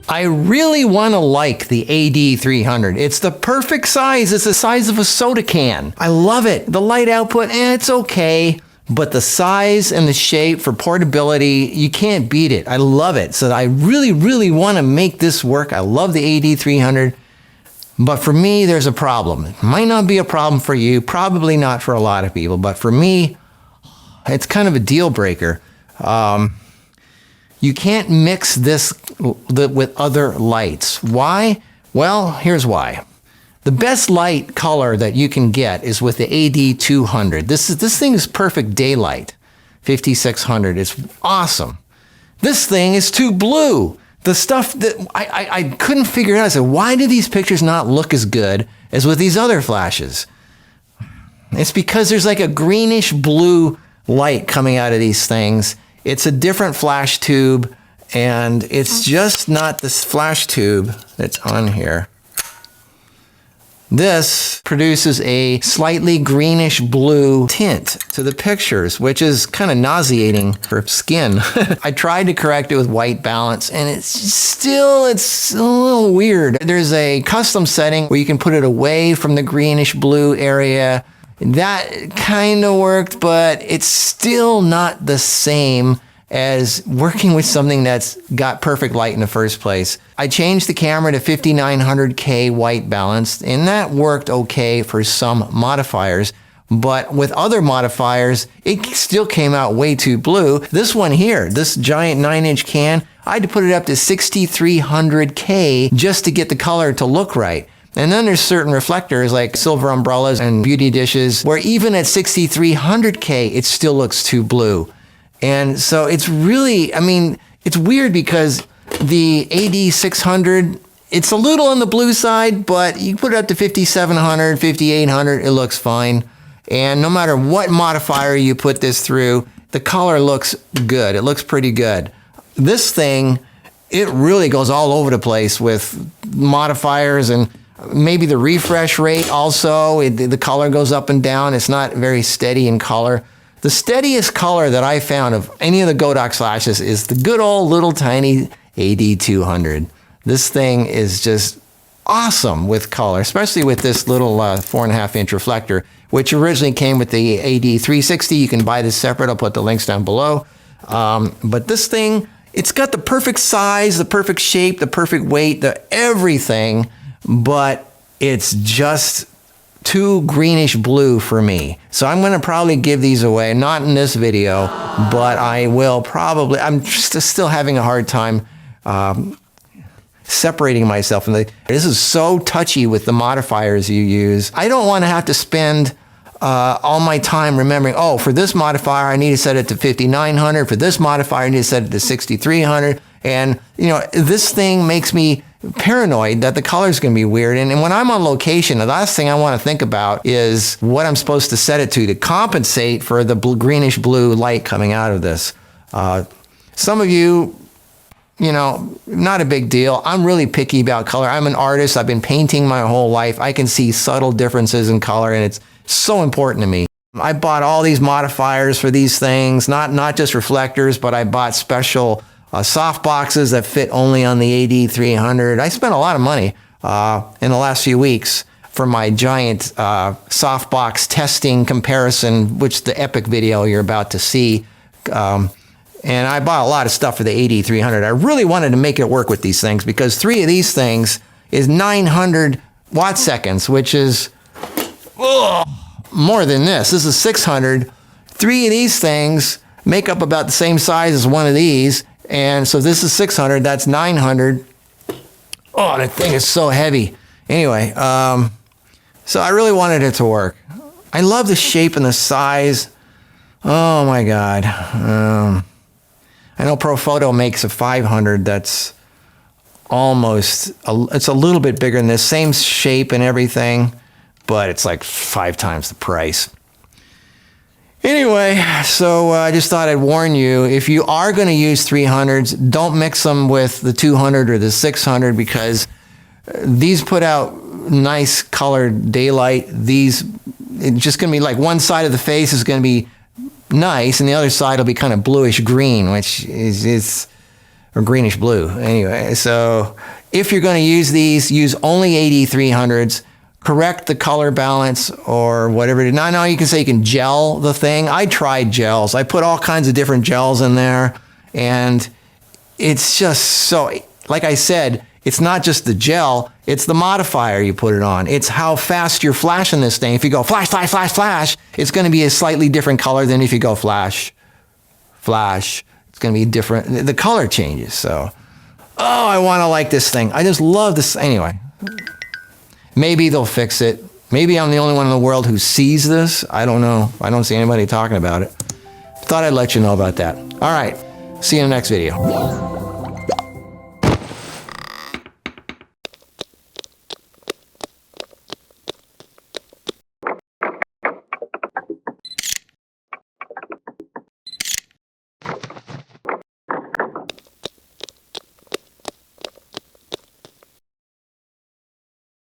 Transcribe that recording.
I really want to like the AD300. It's the perfect size. It's the size of a soda can. I love it. The light output, it's okay. But the size and the shape for portability, you can't beat it. I love it. So I really, really want to make this work. I love the AD300. But for me, there's a problem. It might not be a problem for you, probably not for a lot of people, but for me, it's kind of a deal breaker. You can't mix this with other lights. Why? Well, here's why. The best light color that you can get is with the AD200. This thing is perfect daylight. 5600, it's awesome. This thing is too blue. The stuff that I couldn't figure out, I said, why do these pictures not look as good as with these other flashes? It's because there's like a greenish blue light coming out of these things. It's a different flash tube, and it's just not this flash tube that's on here. This produces a slightly greenish blue tint to the pictures, which is kind of nauseating for skin. I tried to correct it with white balance, and it's a little weird. There's a custom setting where you can put it away from the greenish blue area. That kind of worked, but it's still not the same as working with something that's got perfect light in the first place. I changed the camera to 5900K white balance, and that worked okay for some modifiers. But with other modifiers, it still came out way too blue. This one here, this giant 9-inch can, I had to put it up to 6300K just to get the color to look right. And then there's certain reflectors like silver umbrellas and beauty dishes where even at 6300K, it still looks too blue. And so it's really, it's weird because the AD600, it's a little on the blue side, but you put it up to 5700, 5800, it looks fine. And no matter what modifier you put this through, the color looks good. It looks pretty good. This thing, it really goes all over the place with modifiers, and maybe the refresh rate also. The color goes up and down. It's not very steady in color. The steadiest color that I found of any of the Godox flashes is the good old little tiny AD200. This thing is just awesome with color, especially with this little 4.5-inch reflector, which originally came with the AD360. You can buy this separate. I'll put the links down below. But this thing, it's got the perfect size, the perfect shape, the perfect weight, the everything, but it's just too greenish blue for me. So I'm gonna probably give these away, not in this video, but I will probably, I'm just still having a hard time separating myself. This is so touchy with the modifiers you use. I don't wanna have to spend all my time remembering, oh, for this modifier, I need to set it to 5900. For this modifier, I need to set it to 6300. And this thing makes me paranoid that the color is going to be weird. And when I'm on location, the last thing I want to think about is what I'm supposed to set it to compensate for the greenish blue light coming out of this. Some of you, not a big deal. I'm really picky about color. I'm an artist. I've been painting my whole life. I can see subtle differences in color, and it's so important to me. I bought all these modifiers for these things, not just reflectors, but I bought special soft boxes that fit only on the AD300. I spent a lot of money in the last few weeks for my giant softbox testing comparison, which the epic video you're about to see. And I bought a lot of stuff for the AD300. I really wanted to make it work with these things because 3 of these things is 900 watt seconds, which is more than this. This is 600. 3 of these things make up about the same size as one of these. And so this is 600, that's 900. Oh, that thing is so heavy. Anyway, so I really wanted it to work. I love the shape and the size. Oh my God. I know Profoto makes a 500 that's almost, it's a little bit bigger than this, same shape and everything, but it's like 5 times the price. Anyway, so I just thought I'd warn you, if you are going to use 300s, don't mix them with the 200 or the 600 because these put out nice colored daylight. These, it's just going to be like one side of the face is going to be nice and the other side will be kind of bluish green, which is or greenish blue. Anyway, so if you're going to use these, use only AD300s. Correct the color balance or whatever it is. Now, I know you can say you can gel the thing. I tried gels. I put all kinds of different gels in there, and it's just so, like I said, it's not just the gel, it's the modifier you put it on. It's how fast you're flashing this thing. If you go flash, flash, flash, flash, it's going to be a slightly different color than if you go flash, flash. It's going to be different. The color changes. So, oh, I want to like this thing. I just love this. Anyway. Maybe they'll fix it. Maybe I'm the only one in the world who sees this. I don't know. I don't see anybody talking about it. Thought I'd let you know about that. All right. See you in the next video.